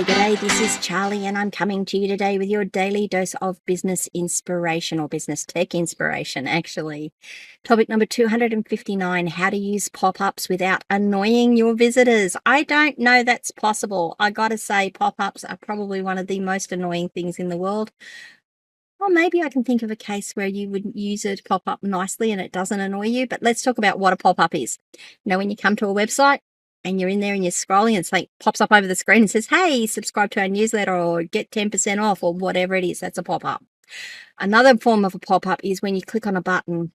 G'day, this is Charlie, and I'm coming to you today with your daily dose of business inspiration, or business tech inspiration, actually. Topic number 259, how to use pop-ups without annoying your visitors. I don't know that's possible. I gotta say, pop-ups are probably one of the most annoying things in the world. Or maybe I can think of a case where you would use a pop-up nicely and it doesn't annoy you, but let's talk about what a pop-up is. When you come to a website and you're in there and you're scrolling and something pops up over the screen and says, hey, subscribe to our newsletter or get 10% off or whatever it is, that's a pop-up. Another form of a pop-up is when you click on a button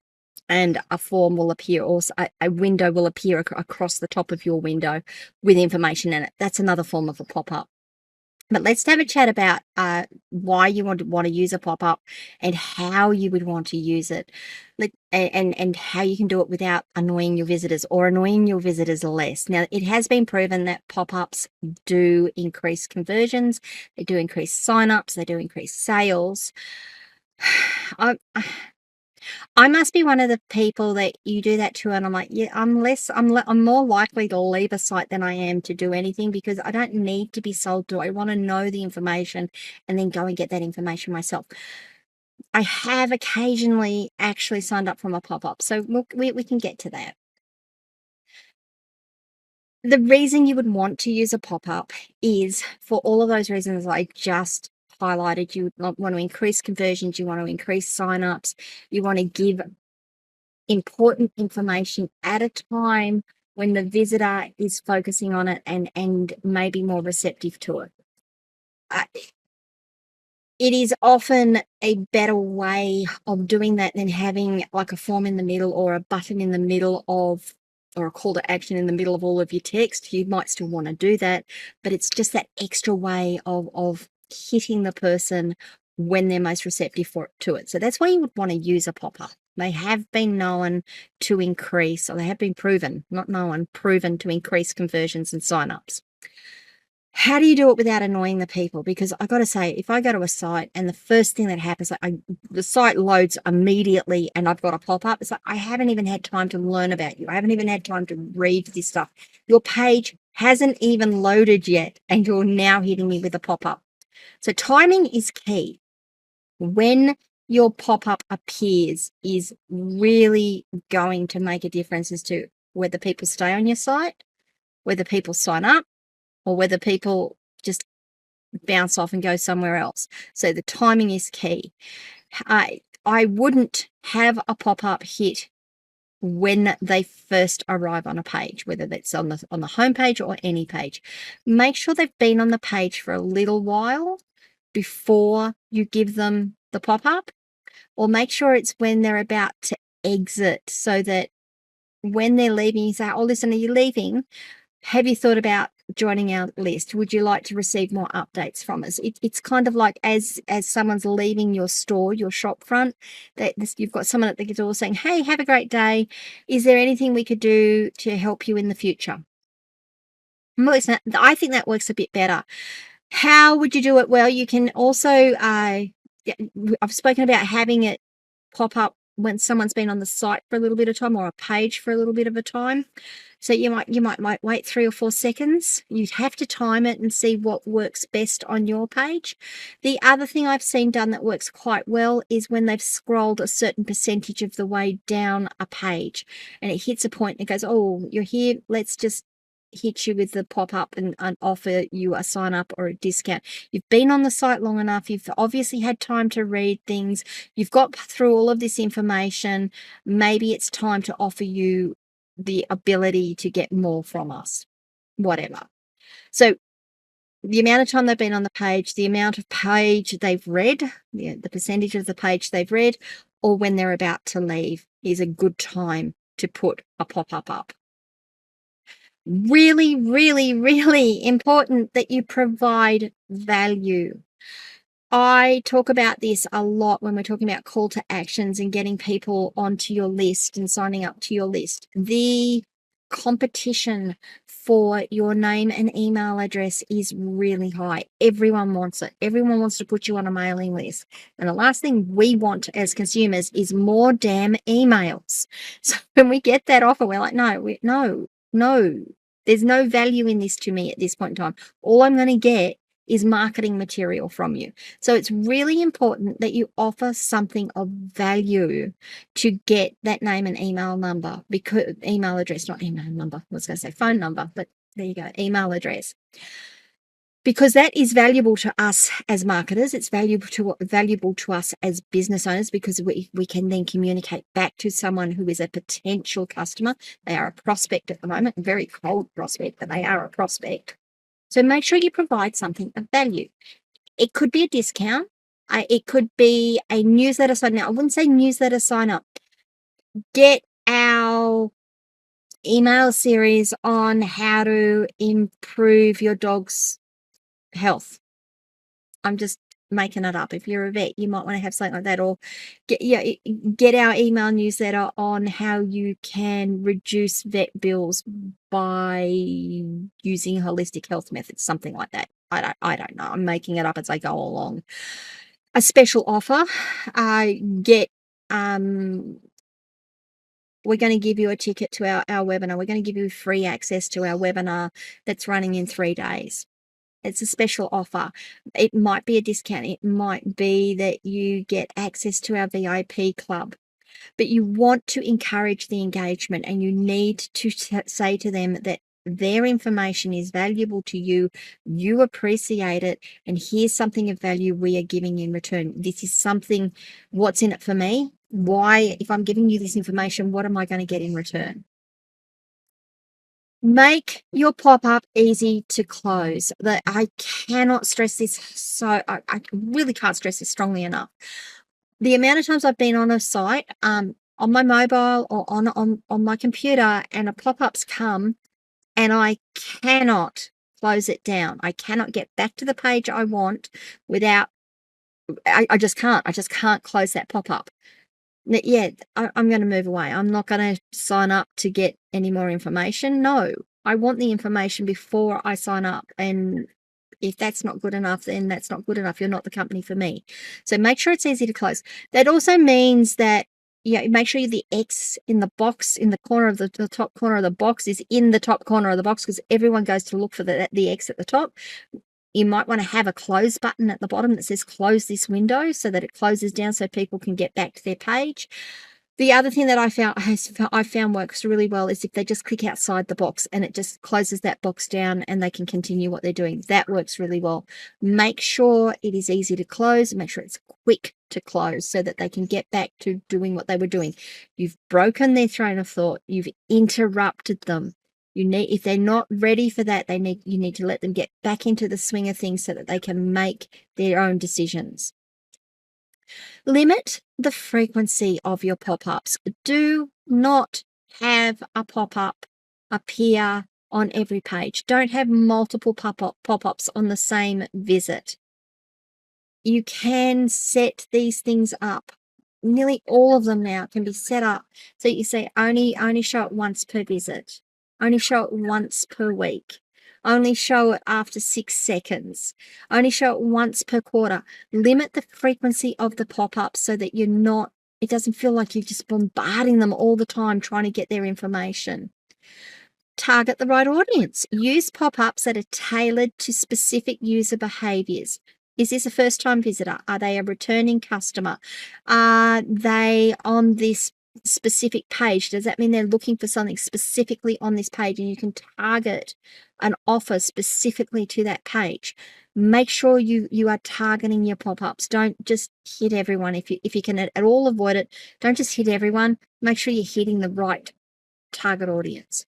and a form will appear, or a window will appear across the top of your window with information in it. That's another form of a pop-up. But let's have a chat about why you want to use a pop-up and how you would want to use it, and how you can do it without annoying your visitors or annoying your visitors less. Now, it has been proven that pop-ups do increase conversions, they do increase sign-ups, they do increase sales. I must be one of the people that you do that to, and I'm like, yeah, I'm more likely to leave a site than I am to do anything, because I don't need to be sold to. I want to know the information and then go and get that information myself. I have occasionally actually signed up from a pop-up, so we can get to that. The reason you would want to use a pop-up is for all of those reasons I just highlighted. You want to increase conversions, you want to increase sign-ups, you want to give important information at a time when the visitor is focusing on it and maybe more receptive to it. It is often a better way of doing that than having like a form in the middle or a button in the middle of, or a call to action in the middle of all of your text. You might still want to do that, but it's just that extra way of hitting the person when they're most receptive to it. So that's why you would want to use a pop-up. They have been known to increase, or they have been proven, not known, proven to increase conversions and signups. How do you do it without annoying the people? Because I got to say, if I go to a site and the first thing that happens, the site loads immediately and I've got a pop-up, it's like, I haven't even had time to learn about you. I haven't even had time to read this stuff. Your page hasn't even loaded yet and you're now hitting me with a pop-up. So timing is key. When your pop-up appears is really going to make a difference as to whether people stay on your site, whether people sign up, or whether people just bounce off and go somewhere else. So the timing is key. I wouldn't have a pop-up hit when they first arrive on a page, whether that's on the home page or any page. Make sure they've been on the page for a little while before you give them the pop-up, or make sure it's when they're about to exit, so that when they're leaving, you say, oh, listen, are you leaving? Have you thought about joining our list? Would you like to receive more updates from us? It's kind of like as someone's leaving your store, your shop front, that you've got someone at the door saying, hey, have a great day. Is there anything we could do to help you in the future? I think that works a bit better. How would you do it? Well, you can also, I've spoken about having it pop up when someone's been on the site for a little bit of time, or a page for a little bit of a time. So you might wait 3 or 4 seconds. You'd have to time it and see what works best on your page. The other thing I've seen done that works quite well is when they've scrolled a certain percentage of the way down a page and it hits a point and it goes, oh, you're here, let's just hit you with the pop-up and offer you a sign up or a discount. You've been on the site long enough, you've obviously had time to read things, you've got through all of this information, maybe it's time to offer you the ability to get more from us, whatever. So the amount of time they've been on the page, the amount of page they've read, the percentage of the page they've read, or when they're about to leave is a good time to put a pop-up up. Really, really, really important that you provide value. I talk about this a lot when we're talking about call to actions and getting people onto your list and signing up to your list. The competition for your name and email address is really high. Everyone wants it. Everyone wants to put you on a mailing list. And the last thing we want as consumers is more damn emails. So when we get that offer, we're like, no. There's no value in this to me at this point in time. All I'm going to get is marketing material from you. So it's really important that you offer something of value to get that name and email number, because email address, not email number. I was going to say phone number, but there you go, email address. Because that is valuable to us as marketers. It's valuable to us as business owners, because we can then communicate back to someone who is a potential customer. They are a prospect at the moment, a very cold prospect, but they are a prospect. So make sure you provide something of value. It could be a discount. It could be a newsletter sign up. I wouldn't say newsletter sign up. Get our email series on how to improve your dog's health. I'm just making it up. If you're a vet, you might want to have something like that, or get our email newsletter on how you can reduce vet bills by using holistic health methods, something like that. I don't know. I'm making it up as I go along. A special offer. We're going to give you a ticket to our webinar. We're going to give you free access to our webinar that's running in 3 days. It's a special offer. It might be a discount. It might be that you get access to our VIP club. But you want to encourage the engagement, and you need to say to them that their information is valuable to you. You appreciate it, and here's something of value we are giving in return. This is something, what's in it for me? Why, if I'm giving you this information, what am I going to get in return? Make your pop-up easy to close. I cannot stress this, I really can't stress this strongly enough. The amount of times I've been on a site, on my mobile or on my computer, and a pop-up's come, and I cannot close it down. I cannot get back to the page I want without, I just can't. I just can't close that pop-up. Yeah, I'm going to move away. I'm not going to sign up to get any more information. No, I want the information before I sign up. And if that's not good enough, then that's not good enough. You're not the company for me. So make sure it's easy to close. That also means that, make sure the X in the box in the corner of the top corner of the box is in the top corner of the box, because everyone goes to look for the X at the top. You might want to have a close button at the bottom that says close this window, so that it closes down so people can get back to their page. The other thing that I found works really well is if they just click outside the box and it just closes that box down and they can continue what they're doing. That works really well. Make sure it is easy to close, and make sure it's quick to close so that they can get back to doing what they were doing. You've broken their train of thought. You've interrupted them. If they're not ready for that, you need to let them get back into the swing of things so that they can make their own decisions. Limit the frequency of your pop-ups. Do not have a pop-up appear on every page. Don't have multiple pop-ups on the same visit. You can set these things up. Nearly all of them now can be set up so you say only show it once per visit. Only show it once per week. Only show it after 6 seconds. Only show it once per quarter. Limit the frequency of the pop-ups so that it doesn't feel like you're just bombarding them all the time trying to get their information. Target the right audience. Use pop-ups that are tailored to specific user behaviors. Is this a first-time visitor? Are they a returning customer? Are they on this specific page? Does that mean they're looking for something specifically on this page, and you can target an offer specifically to that page? Make sure you are targeting your pop-ups. Don't just hit everyone. If you can at all avoid it, don't just hit everyone. Make sure you're hitting the right target audience.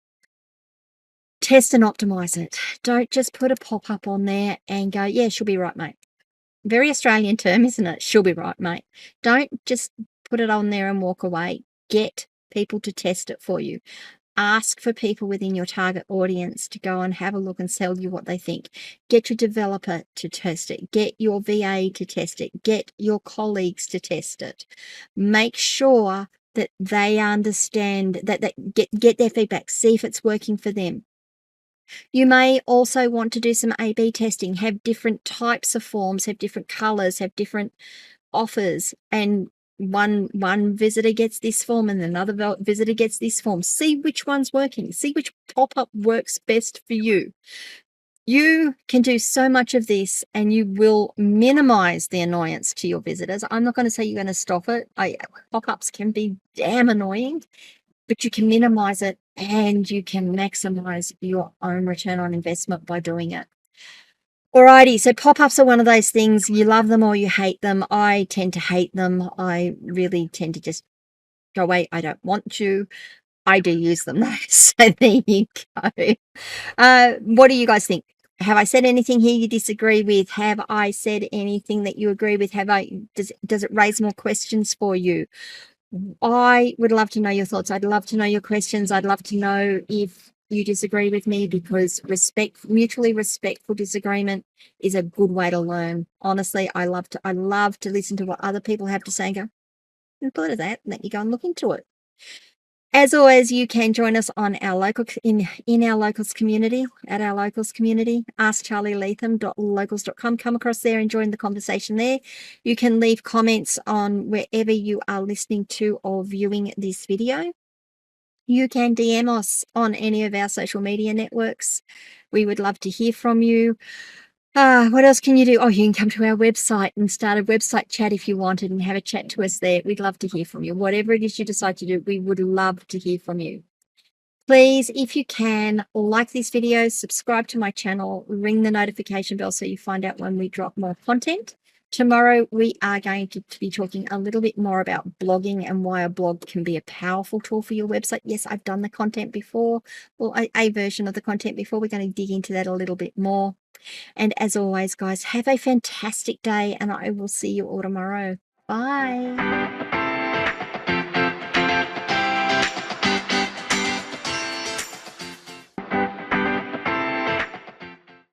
Test and optimize it. Don't just put a pop-up on there and go, yeah, she'll be right, mate. Very Australian term, isn't it? She'll be right, mate. Don't just put it on there and walk away. Get people to test it for you. Ask for people within your target audience to go and have a look and tell you what they think. Get your developer to test it. Get your VA to test it. Get your colleagues to test it. Make sure that they understand that get their feedback. See if it's working for them. You may also want to do some A/B testing, have different types of forms, have different colors, have different offers, and one visitor gets this form and another visitor gets this form. See which one's working. See which pop-up works best for you. You can do so much of this and you will minimize the annoyance to your visitors. I'm not going to say you're going to stop it. Pop-ups can be damn annoying, but you can minimize it and you can maximize your own return on investment by doing it. Alrighty, so pop-ups are one of those things, you love them or you hate them. I tend to hate them. I really tend to just go away. I don't want you. I do use them though, so there you go. What do you guys think? Have I said anything here you disagree with? Have I said anything that you agree with? Does it raise more questions for you? I would love to know your thoughts. I'd love to know your questions. I'd love to know if you disagree with me, because mutually respectful disagreement is a good way to learn. Honestly, I love to listen to what other people have to say and go, "I thought of that," and let you go and look into it. As always, you can join us on our local in our locals community, at our locals community, askcharlyleetham.locals.com. Come across there and join the conversation there. You can leave comments on wherever you are listening to or viewing this video. You can DM us on any of our social media networks. We would love to hear from you. What else can you do? Oh, you can come to our website and start a website chat if you wanted and have a chat to us there. We'd love to hear from you. Whatever it is you decide to do, we would love to hear from you. Please, if you can, like this video, subscribe to my channel, ring the notification bell so you find out when we drop more content. Tomorrow, we are going to be talking a little bit more about blogging and why a blog can be a powerful tool for your website. Yes, I've done the content before, or a version of the content before. We're going to dig into that a little bit more. And as always, guys, have a fantastic day, and I will see you all tomorrow. Bye.